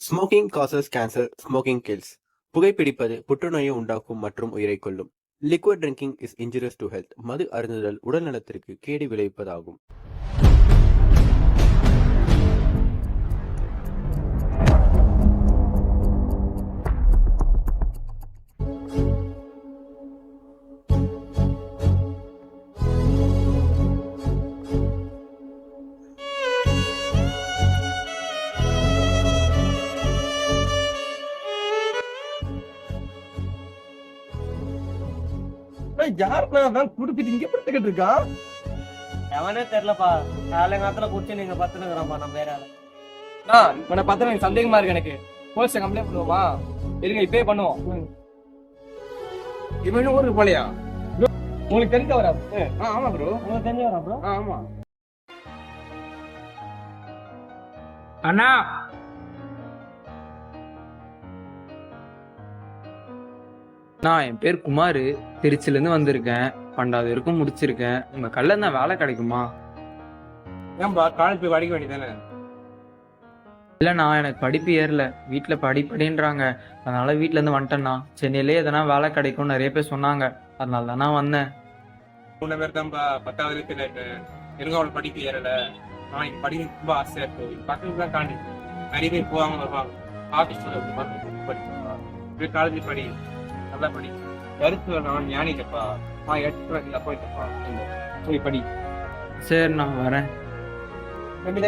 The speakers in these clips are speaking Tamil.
Smoking causes cancer, smoking kills. புகைப்பிடிப்பது புற்றுநோயை உண்டாக்கும் மற்றும் உயிரை கொல்லும். Liquid drinking is injurious to health. மது அருந்துதல் உடல் நலத்திற்கு கேடு விளைவிப்பதாகும். யாருன்னா குடுப்பிட்டு இங்க படுத்துக்கிட்டு இருக்கான்? எவனே தெரியலப்பா. காலங்காலத்துல குடிச்சு நீங்க பத்துனுக்குறான்ப்பா நம்ம ஏரியால. உன்னை பார்த்தா எனக்கு சந்தேகமா இருக்கு. எனக்கு போலீஸ் கம்ப்ளைண்ட் பண்ணுவோமா? இருங்க, இப்பயே பண்ணுவோம். இவன் ஊருக்கு போலையா? உங்களுக்கு தெரிஞ்சவரா? ஆமா ப்ரோ. உங்களுக்கு தெரிஞ்சவரா ப்ரோ? ஆமா அண்ணா, நான் என் பேர் குமார், திருச்சிலேருந்து வந்திருக்கேன். 12வது வரைக்கும் முடிச்சிருக்கேன். உங்க கல்ல தான் வேலை கிடைக்குமா? ஏன்பா காலேஜ் போய் படிக்க வேண்டியதானே? இல்லைண்ணா, எனக்கு படிப்பு ஏறல. வீட்டில் படிப்படின்றாங்க. அதனால வீட்டிலேருந்து வந்துட்டேண்ணா. சென்னையிலே எதனா வேலை கிடைக்கும் நிறைய பேர் சொன்னாங்க. அதனால தானே வந்தேன். மூணு பேர் தான்ப்பா 10வது வரைக்கும் எனக்கு அவளை படிக்க ஏறல. நான் இங்க படிக்க ரொம்ப ஆசையா இருக்கு. பக்கத்துல தான் தாண்டி நிறைய பேர் போவாங்க வருவாங்க. ஆஃபீஸ் காலேஜ் படி, நல்லா படி. கருத்து நான் ஞானி இல்லப்பா. எடுத்து போயிட்டப்பா. போய் படி. சரி, நான் வரேன். தம்பி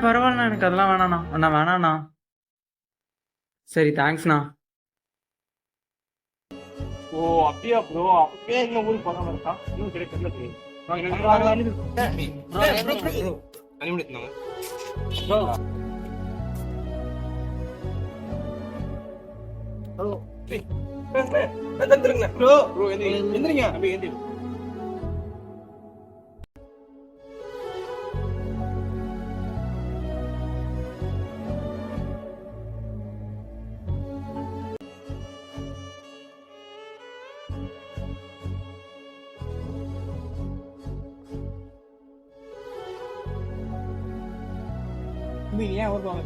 பரவாயில்லண்ணா, எனக்கு அதெல்லாம் வேணாண்ணா. அண்ணா வேணாண்ணா. சரி, தேங்க்ஸ்ண்ணா. ஓ அப்படியா ப்ரோ? அப்பவே இந்த ஊருக்கு போகாம இருக்கா? இன்னும் கிடைக்கல. ஏன் ஊருக்கு வாங்க?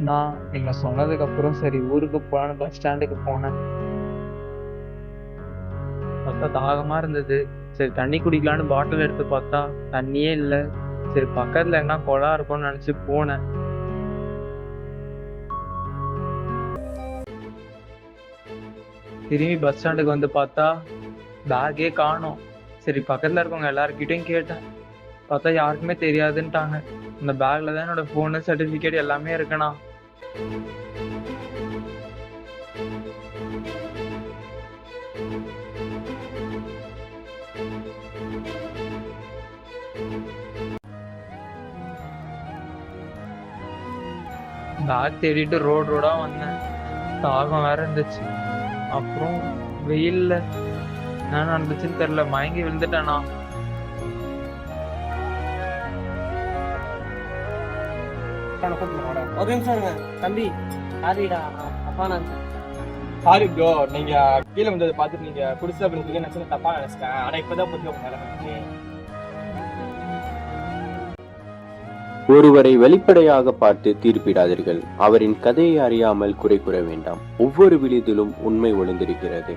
நான் நீங்க சொன்னதுக்கு அப்புறம் சரி ஊருக்கு போன பஸ் ஸ்டாண்டுக்கு போனேன். பார்த்தா தாகமா இருந்தது. சரி தண்ணி குடிக்கலான்னு பாட்டில் எடுத்து பார்த்தா தண்ணியே இல்லை. சரி பக்கத்துல என்ன குளம் இருக்கும்னு நினைச்சு போனேன். திரும்பி பஸ் ஸ்டாண்டுக்கு வந்து பார்த்தா பேக்கே காணோம். சரி பக்கத்துல இருக்கவங்க எல்லாருக்கிட்டையும் கேட்டேன். பார்த்தா யாருக்குமே தெரியாதுன்ட்டாங்க. அந்த பேக்ல தான் என்னோட ஃபோனு, சர்டிஃபிகேட் எல்லாமே இருக்குண்ணா. பேக் தேடிட்டு ரோடா வந்தேன். தாகம் வேற இருந்துச்சு. அப்புறம் வெயில்ல என்ன நடந்துச்சுன்னு தெரியல, மயங்கி விழுந்துட்டேனா. ஒரு நிமிஷம் இருங்க தம்பி. சாரிடா, அப்பா நான் சாரி ப்ரோ. நீங்க கீழே வந்ததை பார்த்துட்டு நீங்க குடிசா பண்ணி நினைச்சு தப்பா நினைச்சிட்டேன். ஆனா இப்பதான் புரிஞ்சு உங்க நிலைமை. ஒருவரை வெளிப்படையாக பார்த்து தீர்ப்பிடாதீர்கள். அவரின் கதையை அறியாமல் குறை கூற வேண்டாம். ஒவ்வொரு விழிதிலும் உண்மை ஒளிந்திருக்கிறது.